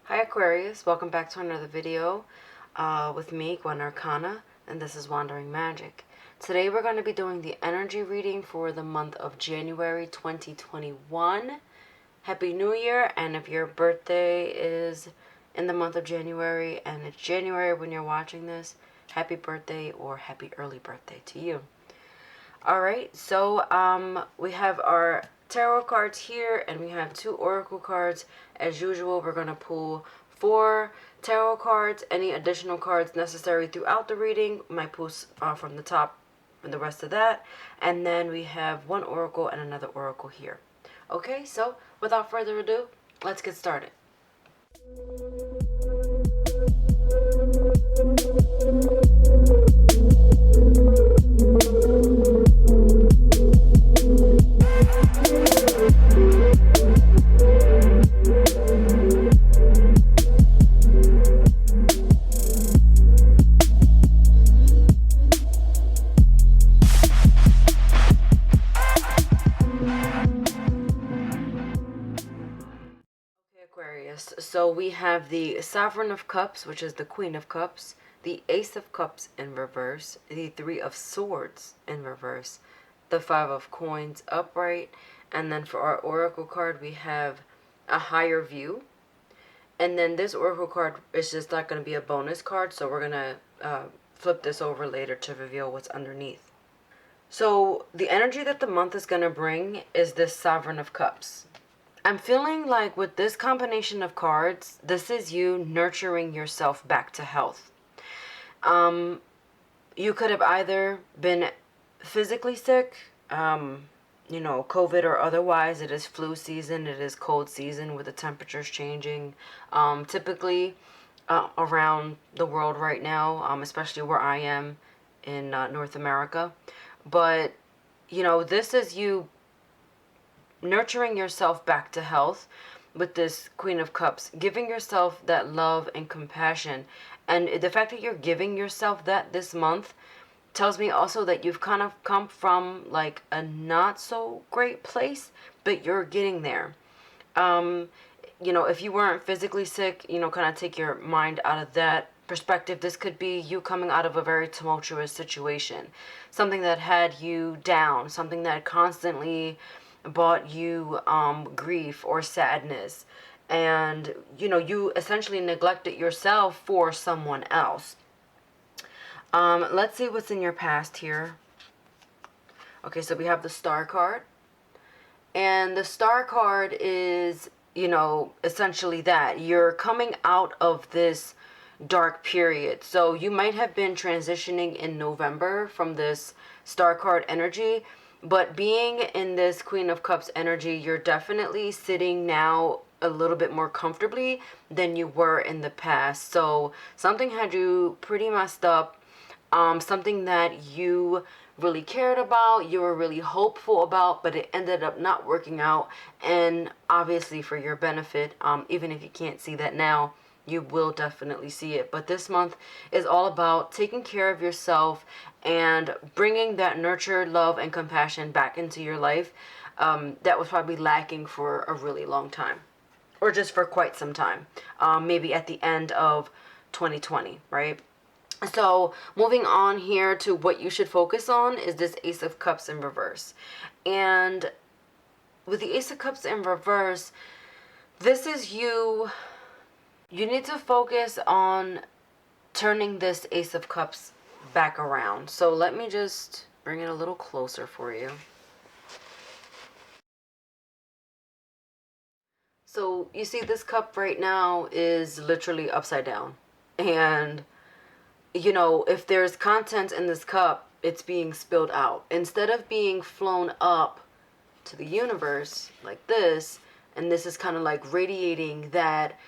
Hi Aquarius, welcome back to another video with me, Gwen Arcana, and this is Wandering Magic. Today we're going to be doing the energy reading for the month of January 2021. Happy New Year, and if your birthday is in the month of January and it's January when you're watching this, happy birthday or happy early birthday to you. Alright, so we have our tarot cards here and we have 2 oracle cards. As usual, we're going to pull 4 tarot cards. Any additional cards necessary throughout the reading might pull from the top and the rest of that. And then we have 1 oracle and another oracle here. Okay, so without further ado, let's get started. Aquarius, so we have the Sovereign of Cups, which is the Queen of Cups, the Ace of Cups in reverse, the 3 of Swords in reverse, the 5 of Coins upright, and then for our Oracle card we have a Higher View. And then this Oracle card is just not going to be a bonus card, so we're going to flip this over later to reveal what's underneath. So the energy that the month is going to bring is this Sovereign of Cups. I'm feeling like with this combination of cards, this is you nurturing yourself back to health. You could have either been physically sick, you know, COVID or otherwise. It is flu season, it is cold season with the temperatures changing. Typically around the world right now, especially where I am in North America. But, you know, this is you nurturing yourself back to health with this Queen of Cups, giving yourself that love and compassion. And the fact that you're giving yourself that this month tells me also that you've kind of come from like a not so great place, but you're getting there. You know, if you weren't physically sick, you know, kind of take your mind out of that perspective. This could be you coming out of a very tumultuous situation, something that had you down, something that constantly brought you grief or sadness, and you know, you essentially neglected yourself for someone else. Let's see what's in your past here. Okay, so we have the Star card, and the Star card is, you know, essentially that you're coming out of this dark period. So you might have been transitioning in November from this Star card energy, but being in this Queen of Cups energy, you're definitely sitting now a little bit more comfortably than you were in the past. So something had you pretty messed up, something that you really cared about, you were really hopeful about, but it ended up not working out. And obviously for your benefit, even if you can't see that now, you will definitely see it. But this month is all about taking care of yourself and bringing that nurture, love, and compassion back into your life that was probably lacking for a really long time, or just for quite some time, maybe at the end of 2020, right? So moving on here to what you should focus on is this Ace of Cups in reverse. And with the Ace of Cups in reverse, this is you need to focus on turning this Ace of Cups back around. So let me just bring it a little closer for you. So you see this cup right now is literally upside down. And, you know, if there's content in this cup, it's being spilled out. Instead of being flown up to the universe like this, and this is kind of like radiating that,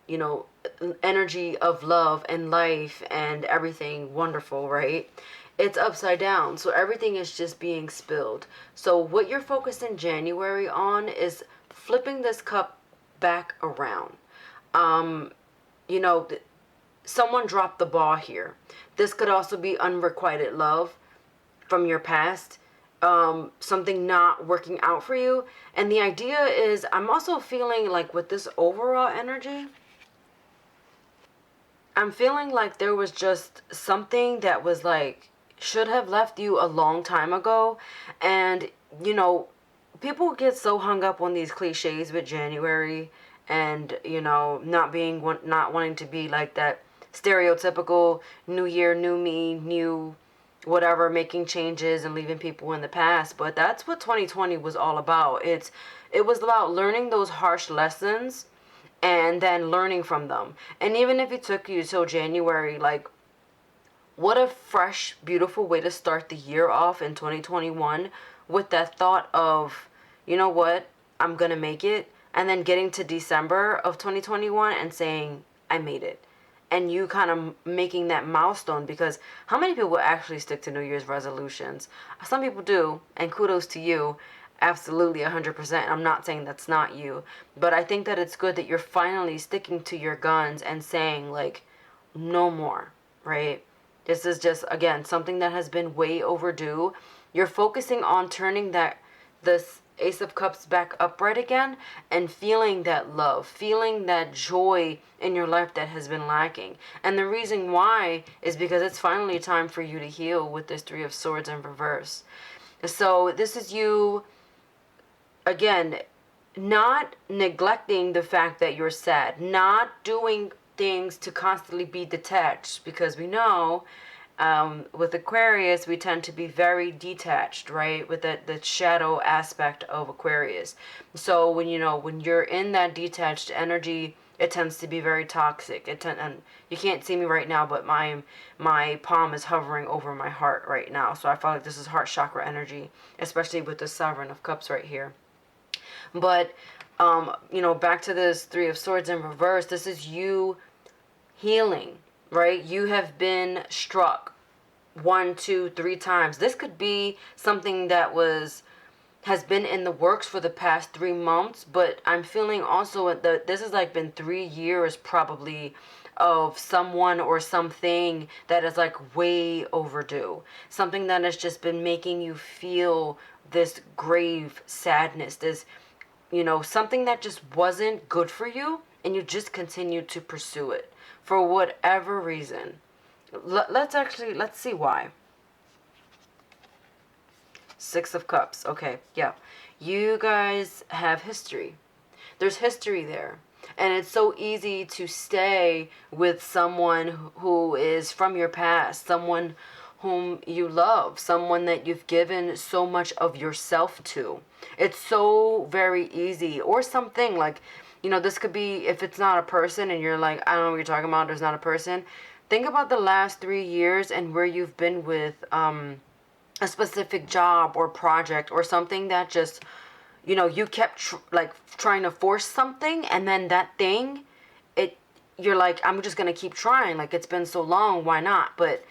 you know, energy of love and life and everything wonderful, right? It's upside down. So everything is just being spilled. So what you're focused in January on is flipping this cup back around. You know, someone dropped the ball here. This could also be unrequited love from your past, something not working out for you. And the idea is, I'm also feeling like with this overall energy, I'm feeling like there was just something that was like, should have left you a long time ago. And, you know, people get so hung up on these cliches with January and, you know, not wanting to be like that stereotypical new year, new me, new whatever, making changes and leaving people in the past. But that's what 2020 was all about. It was about learning those harsh lessons and then learning from them. And even if it took you till January, like, what a fresh, beautiful way to start the year off in 2021 with that thought of, you know what, I'm gonna make it. And then getting to December of 2021 and saying, I made it. And you kind of making that milestone, because how many people actually stick to New Year's resolutions? Some people do, and kudos to you. Absolutely 100%. I'm not saying that's not you, but I think that it's good that you're finally sticking to your guns and saying, like, no more, right? This is just, again, something that has been way overdue. You're focusing on turning this Ace of Cups back upright again and feeling that love, feeling that joy in your life that has been lacking. And the reason why is because it's finally time for you to heal with this Three of Swords in reverse. So this is you, again, not neglecting the fact that you're sad, not doing things to constantly be detached, because we know with Aquarius, we tend to be very detached, right? With the shadow aspect of Aquarius. So when you're in that detached energy, it tends to be very toxic. And you can't see me right now, but my palm is hovering over my heart right now. So I feel like this is heart chakra energy, especially with the Sovereign of Cups right here. But back to this Three of Swords in reverse. This is you healing, right? You have been struck 1, 2, 3 times. This could be something that has been in the works for the past 3 months, but I'm feeling also that this has like been 3 years probably of someone or something that is like way overdue. Something that has just been making you feel this grave sadness, this, something that just wasn't good for you, and you just continue to pursue it for whatever reason. Let's see why. Six of Cups. Okay, yeah. You guys have history. There's history there. And it's so easy to stay with someone who is from your past, someone whom you love, someone that you've given so much of yourself to. It's so very easy. Or something like, this could be, if it's not a person and you're like, I don't know what you're talking about, there's not a person. Think about the last 3 years and where you've been with a specific job or project or something that just, you kept trying to force something, and then that thing, you're like, I'm just gonna keep trying. Like, it's been so long, why not? But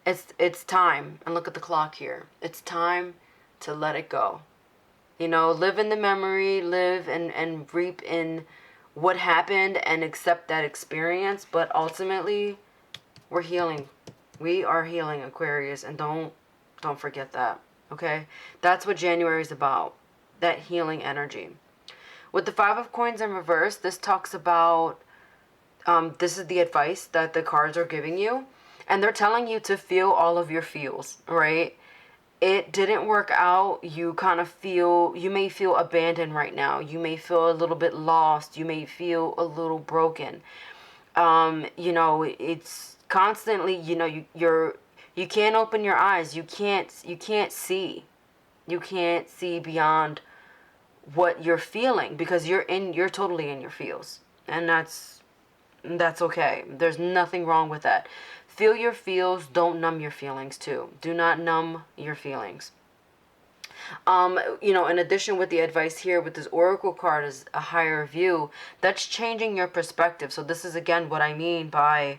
it's time. And look at the clock here. It's time to let it go. Live in the memory, live and reap in what happened and accept that experience. But ultimately, we're healing. We are healing, Aquarius, and don't forget that. Okay? That's what January is about. That healing energy. With the Five of Coins in reverse, this talks about this is the advice that the cards are giving you, and they're telling you to feel all of your feels, right? It didn't work out. You may feel abandoned right now. You may feel a little bit lost. You may feel a little broken. It's constantly, you can't open your eyes. You can't see. You can't see beyond what you're feeling, because you're totally in your feels. And that's okay. There's nothing wrong with that. Feel your feels. Don't numb your feelings too. Do not numb your feelings. In addition, with the advice here with this oracle card is a higher view. That's changing your perspective. So this is again what I mean by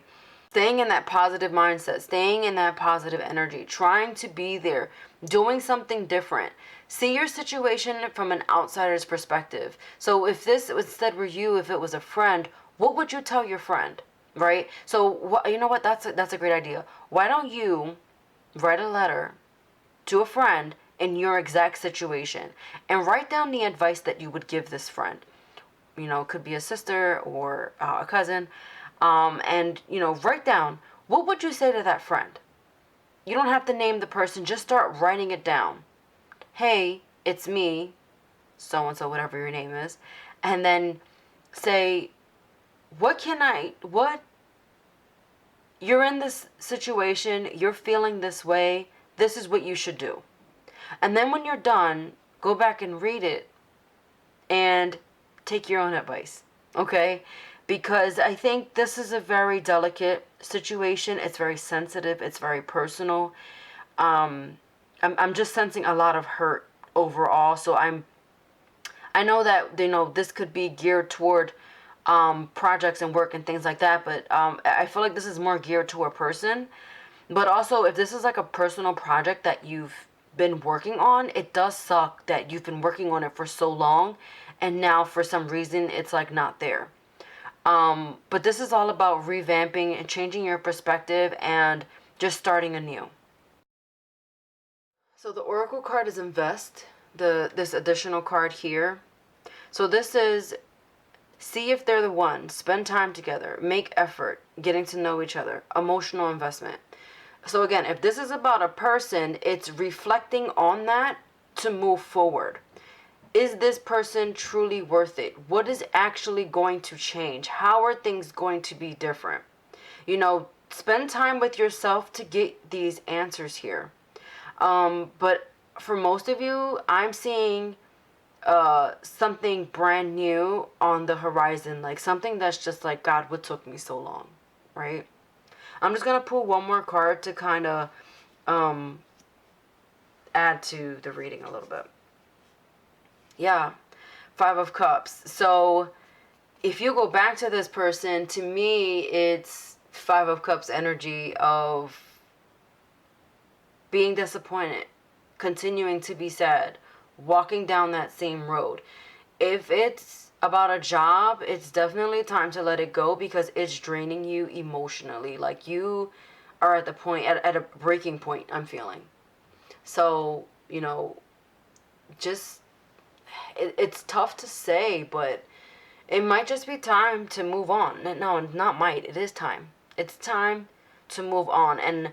staying in that positive mindset, staying in that positive energy, trying to be there, doing something different. See your situation from an outsider's perspective. So if this instead were you, if it was a friend, what would you tell your friend, right? So you know what? That's a great idea. Why don't you write a letter to a friend in your exact situation, and write down the advice that you would give this friend. You know, it could be a sister or a cousin. And, you know, write down, what would you say to that friend? You don't have to name the person, just start writing it down. Hey, it's me, so and so, whatever your name is. And then say, what, you're in this situation, you're feeling this way, this is what you should do. And then when you're done, go back and read it and take your own advice, okay? Because I think this is a very delicate situation. It's very sensitive. It's very personal. I'm just sensing a lot of hurt overall. So I know that, you know, this could be geared toward projects and work and things like that, but I feel like this is more geared to a person. But also, if this is like a personal project that you've been working on, it does suck that you've been working on it for so long and now for some reason it's like not there. But this is all about revamping and changing your perspective and just starting anew. So the Oracle card is Invest, this additional card here. So this is see if they're the one, spend time together, make effort, getting to know each other, emotional investment. So again, if this is about a person, it's reflecting on that to move forward. Is this person truly worth it? What is actually going to change? How are things going to be different? You know, spend time with yourself to get these answers here. But for most of you, I'm seeing something brand new on the horizon, like something that's just like, God, what took me so long, right? I'm just gonna pull one more card to kind of add to the reading a little bit. Yeah, Five of Cups. So if you go back to this person, to me, it's Five of Cups energy of being disappointed, continuing to be sad, walking down that same road. If it's about a job, it's definitely time to let it go because it's draining you emotionally. Like you are at the point, at a breaking point, I'm feeling. So, you know, just, it's tough to say, but it might just be time to move on. No, not might. It is time. It's time to move on. And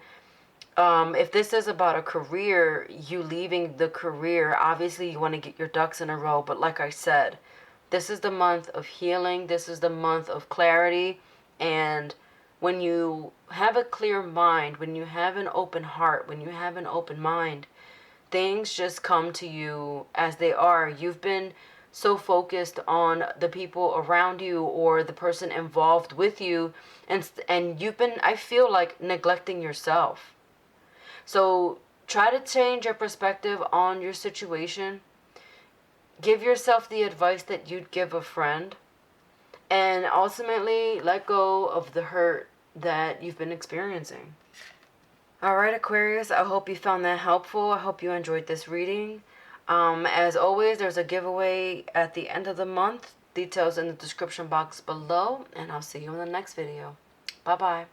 if this is about a career, you leaving the career, obviously you want to get your ducks in a row. But like I said, this is the month of healing. This is the month of clarity. And when you have a clear mind, when you have an open heart, when you have an open mind, things just come to you as they are. You've been so focused on the people around you or the person involved with you, and you've been, I feel like, neglecting yourself. So try to change your perspective on your situation. Give yourself the advice that you'd give a friend, and ultimately let go of the hurt that you've been experiencing. Alright, Aquarius, I hope you found that helpful. I hope you enjoyed this reading. As always, there's a giveaway at the end of the month. Details in the description box below, and I'll see you in the next video. Bye-bye.